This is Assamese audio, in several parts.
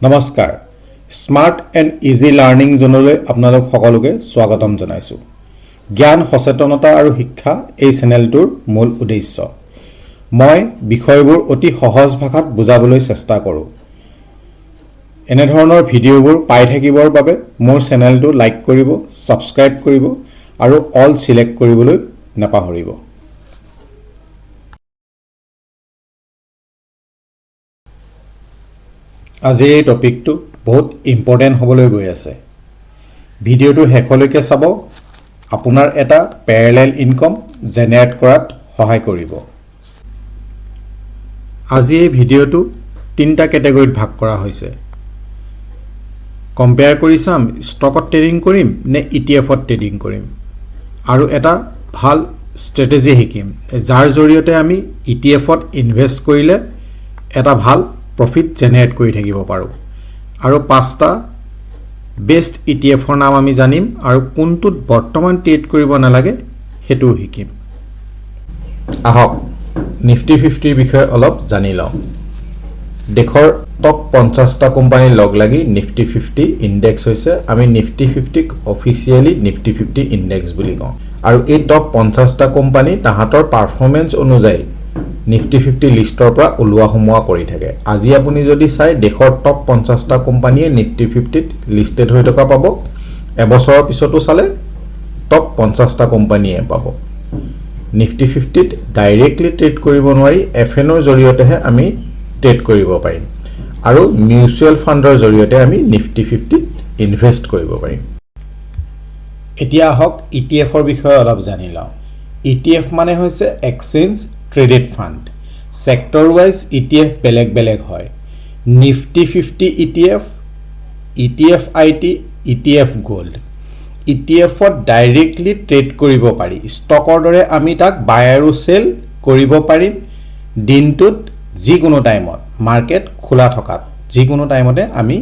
নমস্কাৰ স্মাৰ্ট এণ্ড ইজি লাৰ্ণিং জোনলৈ আপোনালোক সকলোকে স্বাগতম জনাইছোঁ জ্ঞান সচেতনতা আৰু শিক্ষা এই চেনেলটোৰ মূল উদ্দেশ্য মই বিষয়বোৰ অতি সহজ ভাষাত বুজাবলৈ চেষ্টা কৰোঁ এনে ধৰণৰ ভিডিঅ'বোৰ পাই থাকিবৰ বাবে মোৰ চেনেলটো লাইক কৰিব সাবস্ক্ৰাইব কৰিব আৰু অল সিলেক্ট কৰিবলৈ নাপাহৰিব আজিৰ এই টপিকটো বহুত ইম্পৰ্টেন্ট হ'বলৈ গৈ আছে ভিডিঅ'টো শেষলৈকে চাব আপোনাৰ এটা প্যাৰেলেল ইনকাম জেনাৰেট কৰাত সহায় কৰিব আজি এই ভিডিঅ'টো তিনিটা ক্যাটাগৰীত ভাগ কৰা হৈছে কম্পেয়াৰ কৰি চাম ষ্টকত ট্ৰেডিং কৰিম নে ইটিএফত ট্ৰেডিং কৰিম আৰু এটা ভাল ষ্ট্ৰেটেজি শিকিম যাৰ জৰিয়তে আমি ইটিএফত ইনভেষ্ট কৰিলে এটা ভাল প্ৰফিট জেনাৰেট কৰি থাকিব পাৰো আৰু পাঁচটা বেষ্ট ইটিএফৰ নাম আমি জানিম আৰু কোনটোত বৰ্তমান ট্ৰেড কৰিব নালাগে হেতু শিকিম আহক নিফটি 50 বিষয়ে অলপ জানি লওঁ দেখৰ টপ 50 টা কোম্পানী লগ লাগি নিফটি 50 ইনডেক্স হৈছে আমি নিফটি 50 ক অফিচিয়ালি নিফটি 50 ইনডেক্স বুলি কওঁ আৰু এই টপ 50 টা কোম্পানী তাহাতৰ পাৰফৰম্যান্স অনুযায়ী নিফটি 50 লিষ্টৰ পৰা ওলোৱা হমোৱা কৰি থাকে আজি আপুনি যদি চাই দেখৰ টপ 50 টা কোম্পানীয়ে নিফটি 50 ত লিস্টেড হৈ থকা পাব এবছৰৰ পিছতো চালে টপ 50 টা কোম্পানীয়ে পাব নিফটি 50 ত ডাইৰেক্টলি ট্ৰেড কৰিব নোৱাৰি এফএনৰ জৰিয়তেহে আমি ট্ৰেড কৰিব পাৰিম আৰু মিউচুৱেল ফাণ্ডৰ জৰিয়তে আমি নিফটি 50 ত ইনভেষ্ট কৰিব পাৰিম এতিয়া হক ইটিএফৰ বিষয়ে অলপ জানি লওঁ ইটিএফ মানে হৈছে exchange traded fund sector wise ETF বেলেগ বেলেগ হয় Nifty 50 ETF ETF IT ETF gold ইটিএফত ডাইৰেক্টলি ট্ৰেড কৰিব পাৰি ষ্টকৰ দৰে আমি তাক বাই আৰু সেল কৰিব পাৰিম দিনটোত যিকোনো টাইমত মাৰ্কেট খোলা থকাত যিকোনো টাইমতে আমি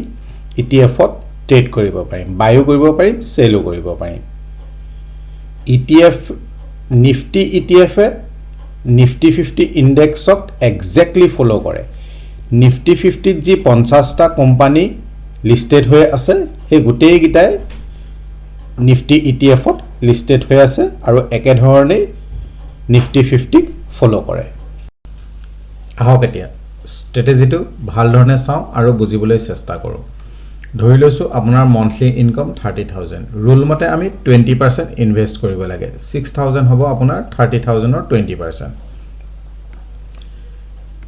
ইটিএফত ট্ৰেড কৰিব পাৰিম বাইও কৰিব পাৰিম সেলও কৰিব পাৰিম ইটিএফ নিফটি ইটিএফে নিফটি 50 ইনডেক্সক এক্স্যাক্টলি ফলো কৰে নিফটি 50 ত যি 50 টা কোম্পানী লিস্টেড হৈ আছে সেই গোটেই গিটাই নিফটি ইটিএফত লিস্টেড হৈ আছে আৰু একে ধৰণে নিফটি 50 ক ফলো কৰে আহক এতিয়া ষ্ট্ৰেটেজিটো ভাল ধৰণে চাওঁ আৰু বুজিবলৈ চেষ্টা কৰোঁ ধৰি লৈছো আপোনাৰ মন্থলি ইনকাম 30000 ৰুল মতে আমি 20% ইনভেষ্ট কৰিব লাগে 6000 হ'ব আপোনাৰ 30000 ৰ 20%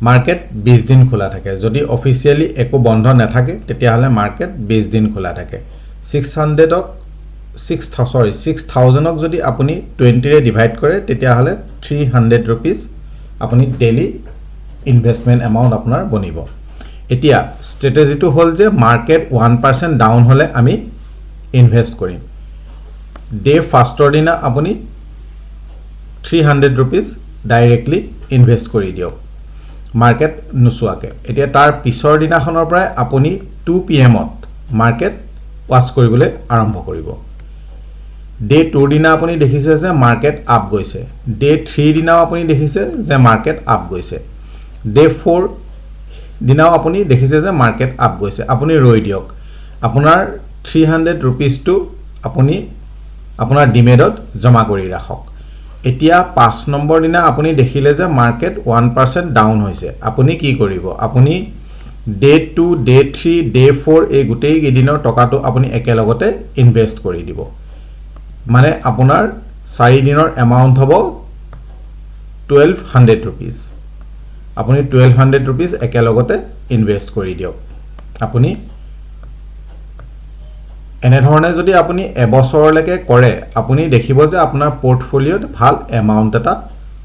মাৰ্কেট 20 দিন খোলা থাকে যদি অফিচিয়ালি একো বন্ধ নাথাকে তেতিয়া হলে মাৰ্কেট 20 দিন খোলা থাকে 6000ক 6000ক যদি আপুনি 20 ৰে ডিভাইড কৰে তেতিয়া হলে 300 rupees আপুনি ডেইলি ইনভেষ্টমেন্ট এমাউন্ট আপোনাৰ বনিব এতিয়া ষ্ট্ৰেটেজিটো হল যে মাৰ্কেট 1% ডাউন হলে আমি ইনভেষ্ট কৰিম ডে ফাৰ্ষ্টৰ দিনা আপুনি 300 rupees ডাইৰেক্টলি ইনভেষ্ট কৰি দিয়ক মাৰ্কেট নুসুৱাকে এতিয়া তাৰ পিছৰ দিনাখনৰ পৰা আপুনি 2 pm ত মাৰ্কেট ওয়াচ কৰিবলৈ আৰম্ভ কৰিব ডে 2 দিনা আপুনি দেখিছে যে মাৰ্কেট আপ গৈছে ডে 3 দিনাও আপুনি দেখিছে যে মাৰ্কেট আপ গৈছে ডে 4 দিনাও আপুনি দেখিছে যে মাৰ্কেট আপ গৈছে আপুনি ৰৈ দিয়ক আপোনাৰ 300 rupees টো আপুনি আপোনাৰ ডিমেডত জমা কৰি ৰাখক এতিয়া 5 নম্বৰ দিনা আপুনি দেখিলে যে মাৰ্কেট 1% ডাউন হৈছে আপুনি কি কৰিব আপুনি ডে 2 ডে 3 ডে 4 এই গোটেই গিদিনৰ টকাটো আপুনি একেলগতে ইনভেষ্ট কৰি দিব মানে আপোনাৰ 4 দিনৰ এমাউন্ট হ'ব 1200 rupees আপুনি 1200 rupees একেলগতে ইনভেষ্ট কৰি দিয়ক আপুনি এনে ধৰণে যদি আপুনি এবছৰলৈকে কৰে আপুনি দেখিব যে আপোনাৰ পোৰ্টফলিওত ভাল এমাউন্ট এটা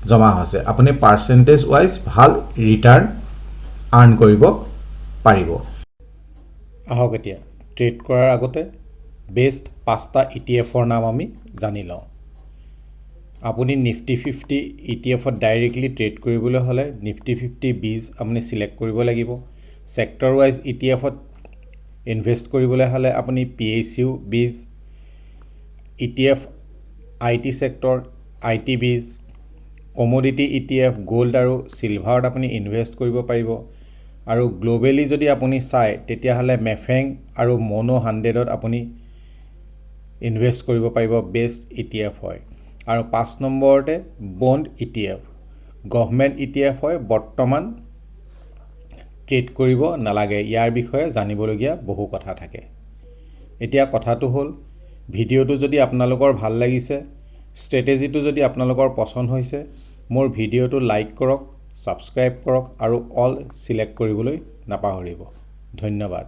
জমা হৈছে আপুনি পাৰ্সেন্টেজ ওয়াইজ ভাল ৰিটাৰ্ণ আৰ্ন কৰিব পাৰিব আহক এতিয়া ট্ৰেড কৰাৰ আগতে বেষ্ট 5টা ইটিএফৰ নাম আমি জানি লওঁ আপুনি নিফটি 50 ইটিএফত ডাইৰেক্টলি ট্ৰেড কৰিবলৈ হলে নিফটি 50 20 আপুনি সিলেক্ট কৰিব লাগিব সেক্টৰ ওয়াইজ ইটিএফত ইনভেষ্ট কৰিবলৈ হলে আপুনি PSU 20 ETF IT sector IT 20 commodity ETF gold আৰু সিলভাৰত আপুনি ইনভেষ্ট কৰিব পাৰিব আৰু গ্লোবেলি যদি আপুনি চাই তেতিয়াহ'লে মেফেং আৰু মনো 100ত আপুনি ইনভেষ্ট কৰিব পাৰিব বেষ্ট ETF হয় আৰু 5 নম্বৰতে বন্ড ETF গভৰ্ণমেণ্ট ETF হয় বৰ্তমান ট্ৰেড কৰিব নালাগে ইয়াৰ বিষয়ে জানিবলগীয়া বহু কথা থাকে এতিয়া কথাটো হ'ল ভিডিঅ'টো যদি আপোনালোকৰ ভাল লাগিছে ষ্ট্ৰেটেজিটো যদি আপোনালোকৰ পছন্দ হৈছে মোৰ ভিডিঅ'টো লাইক কৰক ছাবস্ক্ৰাইব কৰক আৰু অল সিলেক্ট কৰিবলৈ নাপাহৰিব ধন্যবাদ